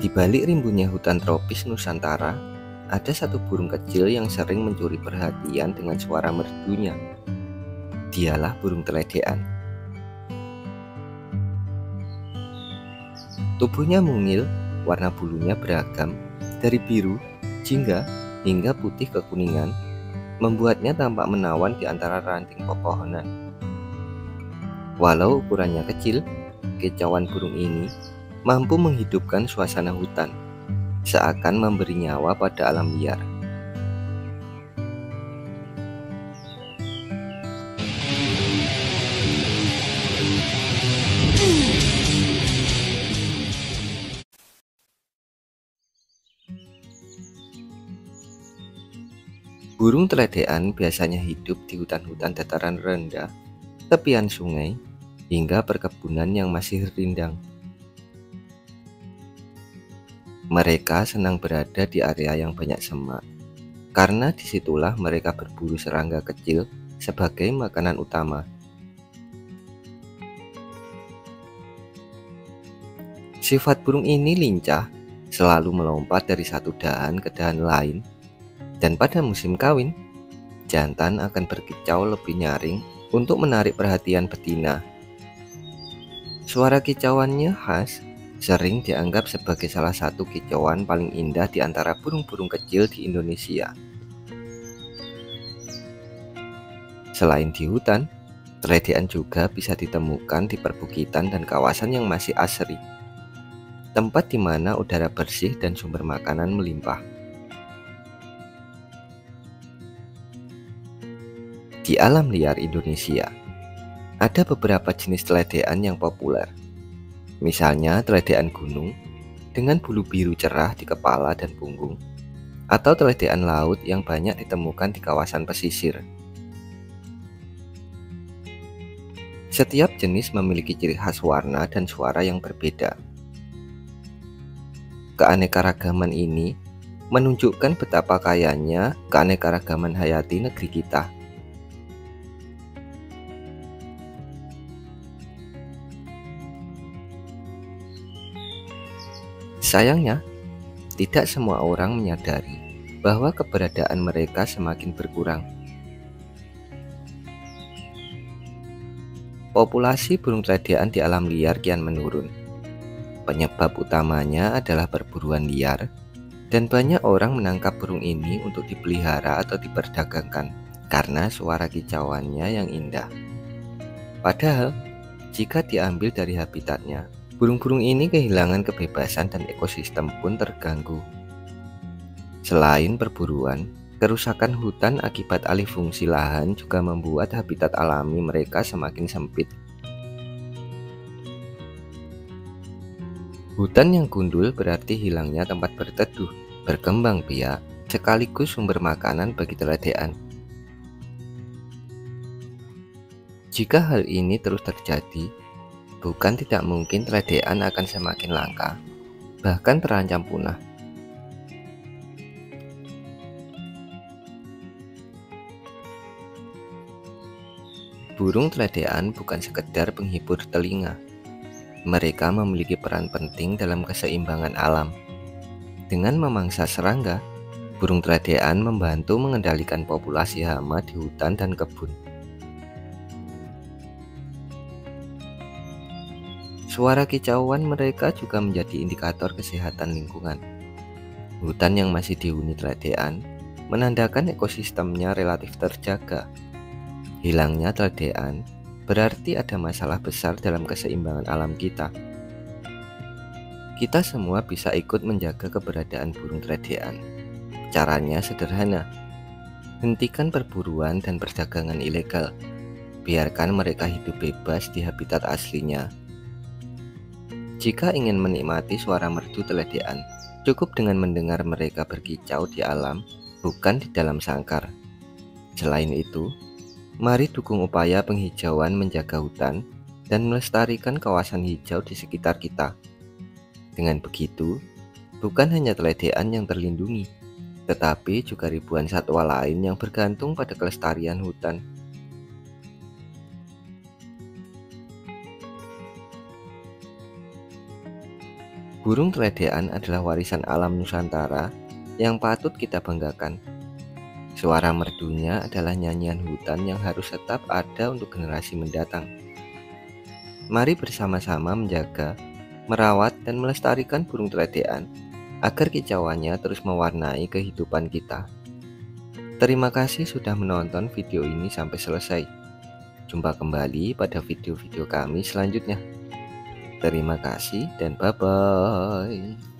Di balik rimbunnya hutan tropis Nusantara, ada satu burung kecil yang sering mencuri perhatian dengan suara merdunya. Dialah burung teledean. Tubuhnya mungil, warna bulunya beragam, dari biru, jingga, hingga putih kekuningan, membuatnya tampak menawan di antara ranting pepohonan. Walau ukurannya kecil, kicauan burung ini mampu menghidupkan suasana hutan, seakan memberi nyawa pada alam liar. Burung teledean biasanya hidup di hutan-hutan dataran rendah, tepian sungai, hingga perkebunan yang masih rindang. Mereka senang berada di area yang banyak semak, karena disitulah mereka berburu serangga kecil sebagai makanan utama. Sifat burung ini lincah, selalu melompat dari satu dahan ke dahan lain, dan pada musim kawin, jantan akan berkicau lebih nyaring untuk menarik perhatian betina. Suara kicauannya khas, sering dianggap sebagai salah satu kicauan paling indah di antara burung-burung kecil di Indonesia. Selain di hutan, teledean juga bisa ditemukan di perbukitan dan kawasan yang masih asri, tempat di mana udara bersih dan sumber makanan melimpah. Di alam liar Indonesia, ada beberapa jenis teledean yang populer. Misalnya teledean gunung dengan bulu biru cerah di kepala dan punggung, atau teledean laut yang banyak ditemukan di kawasan pesisir. Setiap jenis memiliki ciri khas warna dan suara yang berbeda. Keanekaragaman ini menunjukkan betapa kayanya keanekaragaman hayati negeri kita. Sayangnya, tidak semua orang menyadari bahwa keberadaan mereka semakin berkurang. Populasi burung teledean di alam liar kian menurun. Penyebab utamanya adalah perburuan liar, dan banyak orang menangkap burung ini untuk dipelihara atau diperdagangkan karena suara kicauannya yang indah. Padahal, jika diambil dari habitatnya, burung-burung ini kehilangan kebebasan dan ekosistem pun terganggu. Selain perburuan, kerusakan hutan akibat alih fungsi lahan juga membuat habitat alami mereka semakin sempit. Hutan yang gundul berarti hilangnya tempat berteduh, berkembang biak, sekaligus sumber makanan bagi teledean. Jika hal ini terus terjadi, bukan tidak mungkin teledean akan semakin langka, bahkan terancam punah. Burung teledean bukan sekedar penghibur telinga. Mereka memiliki peran penting dalam keseimbangan alam. Dengan memangsa serangga, burung teledean membantu mengendalikan populasi hama di hutan dan kebun. Suara kicauan mereka juga menjadi indikator kesehatan lingkungan. Hutan yang masih dihuni teledean menandakan ekosistemnya relatif terjaga. Hilangnya teledean berarti ada masalah besar dalam keseimbangan alam kita. Kita semua bisa ikut menjaga keberadaan burung teledean. Caranya sederhana. Hentikan perburuan dan perdagangan ilegal. Biarkan mereka hidup bebas di habitat aslinya. Jika ingin menikmati suara merdu teledean, cukup dengan mendengar mereka berkicau di alam, bukan di dalam sangkar. Selain itu, mari dukung upaya penghijauan menjaga hutan dan melestarikan kawasan hijau di sekitar kita. Dengan begitu, bukan hanya teledean yang terlindungi, tetapi juga ribuan satwa lain yang bergantung pada kelestarian hutan. Burung teledean adalah warisan alam Nusantara yang patut kita banggakan. Suara merdunya adalah nyanyian hutan yang harus tetap ada untuk generasi mendatang. Mari bersama-sama menjaga, merawat, dan melestarikan burung teledean agar kicauannya terus mewarnai kehidupan kita. Terima kasih sudah menonton video ini sampai selesai. Jumpa kembali pada video-video kami selanjutnya. Terima kasih dan bye-bye.